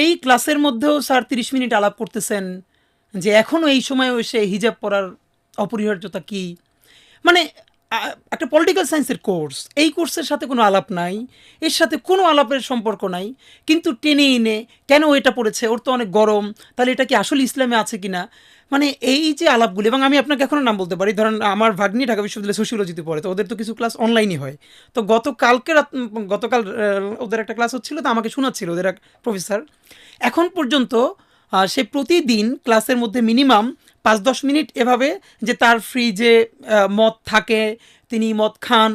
এই ক্লাসের মধ্যেও স্যার 30 মিনিট আলাপ করতেছেন যে এখনও এই সময়ে এসে হিজাব পরার অপরিহার্যতা কী। মানে একটা পলিটিক্যাল সায়েন্সের কোর্স, এই কোর্সের সাথে কোনো আলাপ নাই, এর সাথে কোনো আলাপের সম্পর্ক নাই, কিন্তু টেনে এনে কেন এটা পড়েছে, ওর তো অনেক গরম, তাহলে এটা কি আসলে ইসলামে আছে কি না, মানে এই যে আলাপগুলি। এবং আমি আপনাকে এখনও নাম বলতে পারি, ধরেন আমার ভাগ্নি ঢাকা বিশ্ববিদ্যালয়ে সোশিওলজিতে পড়ে, তো ওদের তো কিছু ক্লাস অনলাইনই হয়। তো গতকাল ওদের একটা ক্লাস হচ্ছিল, তো আমাকে শোনাচ্ছিল ওদের এক প্রফেসর। এখন পর্যন্ত সে প্রতিদিন ক্লাসের মধ্যে মিনিমাম 5-10 মিনিট এভাবে যে তার ফ্রিজে মদ থাকে, তিনি মদ খান,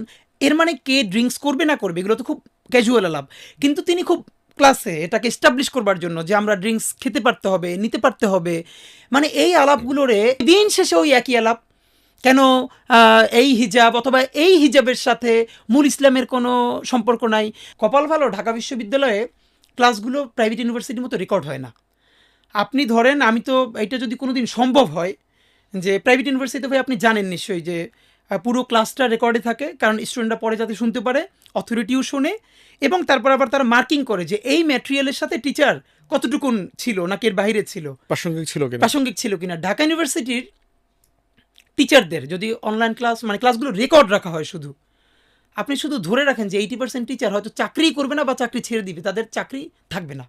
এর মানে কে ড্রিঙ্কস করবে না করবে এগুলো তো খুব ক্যাজুয়াল আলাপ, কিন্তু তিনি খুব ক্লাসে এটাকে এস্টাবলিশ করবার জন্য যে আমরা ড্রিঙ্কস খেতে পারতে হবে, নিতে পারতে হবে, মানে এই আলাপগুলোরে দিন শেষে ওই একই আলাপ। কেন এই হিজাব অথবা এই হিজাবের সাথে মূল ইসলামের কোনো সম্পর্ক নাই। কপাল ভালো ঢাকা বিশ্ববিদ্যালয়ে ক্লাসগুলো প্রাইভেট ইউনিভার্সিটির মতো রেকর্ড হয় না। আপনি ধরেন, আমি তো এটা যদি কোনো দিন সম্ভব হয় যে প্রাইভেট ইউনিভার্সিটিতে ভাই আপনি জানেন নিশ্চয়ই যে পুরো ক্লাসটা রেকর্ডে থাকে, কারণ স্টুডেন্টরা পরে যাতে শুনতে পারে, অথরিটিও শোনে, এবং তারপর আবার তারা মার্কিং করে যে এই ম্যাটেরিয়ালের সাথে টিচার কতটুকুন ছিল নাকি এর বাইরে ছিল, প্রাসঙ্গিক ছিল কিনা। ঢাকা ইউনিভার্সিটির টিচারদের যদি অনলাইন ক্লাস মানে ক্লাসগুলো রেকর্ড রাখা হয়, শুধু আপনি শুধু ধরে রাখেন যে 80% টিচার হয়তো চাকরিই করবে না বা চাকরি ছেড়ে দিবে, তাদের চাকরি থাকবে না।